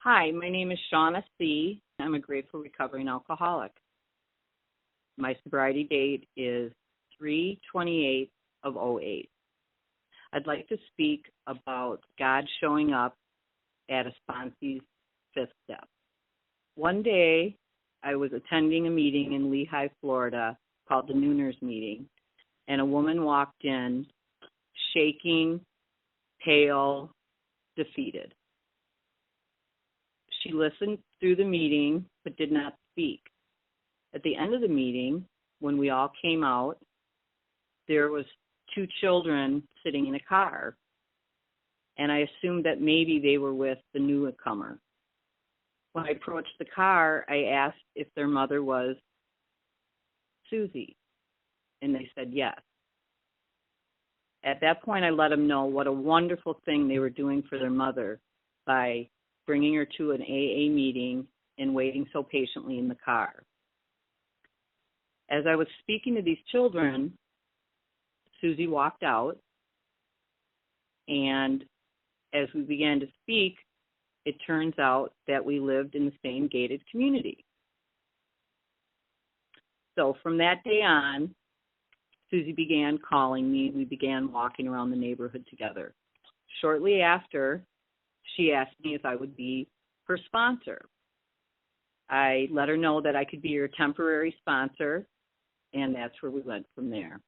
Hi, my name is Shawna C. I'm a grateful recovering alcoholic. My sobriety date is 3/28 of '08. I'd like to speak about God showing up at a sponsee's fifth step. One day, I was attending a meeting in Lehigh, Florida, called the Nooners meeting, and a woman walked in, shaking, pale, defeated. She listened through the meeting, but did not speak. At the end of the meeting, when we all came out, there was two children sitting in a car, and I assumed that maybe they were with the newcomer. When I approached the car, I asked if their mother was Susie, and they said yes. At that point, I let them know what a wonderful thing they were doing for their mother by bringing her to an AA meeting and waiting so patiently in the car. As I was speaking to these children, Susie walked out, and as we began to speak, it turns out that we lived in the same gated community. So from that day on, Susie began calling me. We began walking around the neighborhood together. Shortly after, she asked me if I would be her sponsor. I let her know that I could be her temporary sponsor, and that's where we went from there.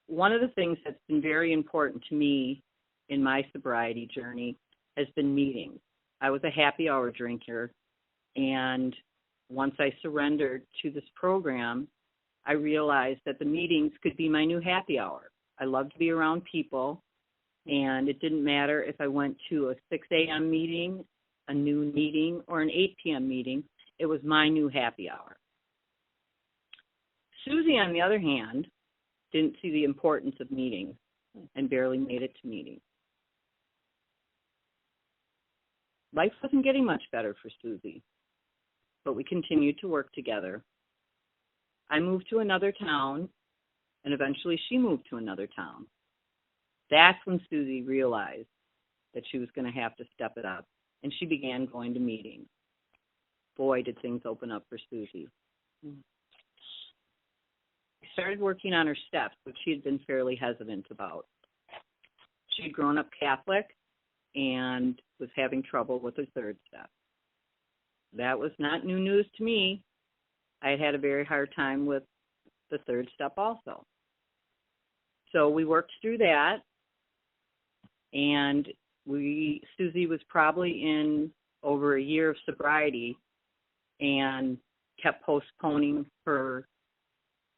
One of the things that's been very important to me in my sobriety journey has been meetings. I was a happy hour drinker, and once I surrendered to this program, I realized that the meetings could be my new happy hour. I love to be around people, and it didn't matter if I went to a 6 a.m. meeting, a noon meeting, or an 8 p.m. meeting. It was my new happy hour. Susie, on the other hand, didn't see the importance of meetings and barely made it to meetings. Life wasn't getting much better for Susie, but we continued to work together. I moved to another town, and eventually she moved to another town. That's when Susie realized that she was going to have to step it up, and she began going to meetings. Boy, did things open up for Susie. I started working on her steps, which she had been fairly hesitant about. She had grown up Catholic and was having trouble with her third step. That was not new news to me. I had a very hard time with the third step also. So we worked through that, and Susie was probably in over a year of sobriety and kept postponing her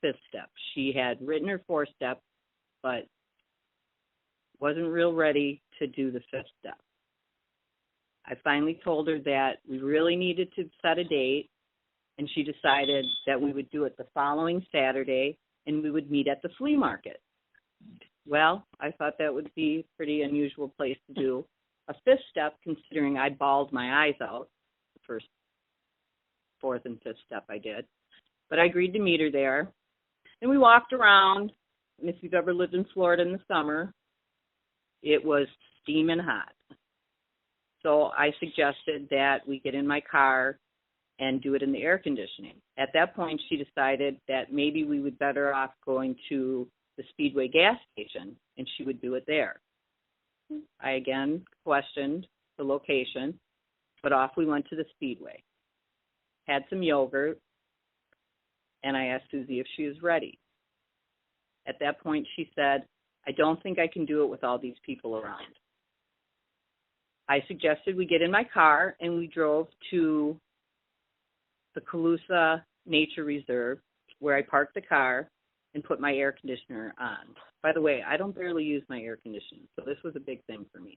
fifth step. She had written her fourth step, but wasn't real ready to do the fifth step. I finally told her that we really needed to set a date, and she decided that we would do it the following Saturday, and we would meet at the flea market. Well, I thought that would be a pretty unusual place to do a fifth step, considering I bawled my eyes out the first, fourth, and fifth step I did. But I agreed to meet her there. And we walked around, and if you've ever lived in Florida in the summer, it was steaming hot. So I suggested that we get in my car and do it in the air conditioning. At that point, she decided that maybe we would better off going to the Speedway gas station, and she would do it there. I again questioned the location, but off we went to the Speedway. Had some yogurt, and I asked Susie if she was ready. At that point, she said, I don't think I can do it with all these people around. I suggested we get in my car, and we drove to the Calusa Nature Reserve, where I parked the car and put my air conditioner on. By the way, I don't barely use my air conditioning, so this was a big thing for me.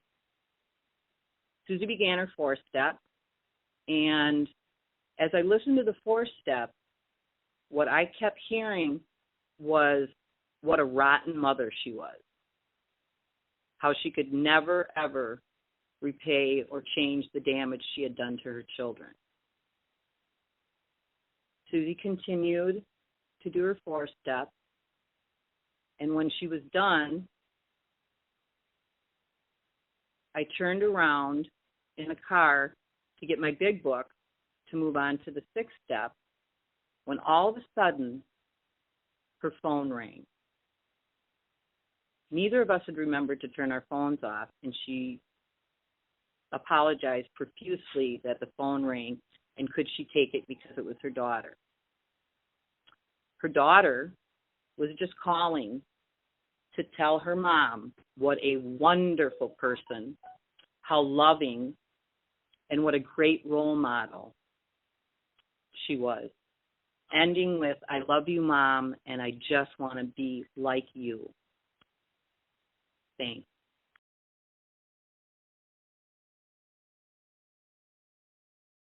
Susie began her fourth step, and as I listened to the fourth step, what I kept hearing was what a rotten mother she was, how she could never, ever repay or change the damage she had done to her children. Susie continued to do her fourth step, and when she was done, I turned around in the car to get my big book to move on to the 6th step when all of a sudden her phone rang. Neither of us had remembered to turn our phones off, and she apologized profusely that the phone rang and could she take it because it was her daughter. Her daughter was just calling to tell her mom what a wonderful person, how loving, and what a great role model she was. Ending with, "I love you, Mom, and I just want to be like you. Thanks."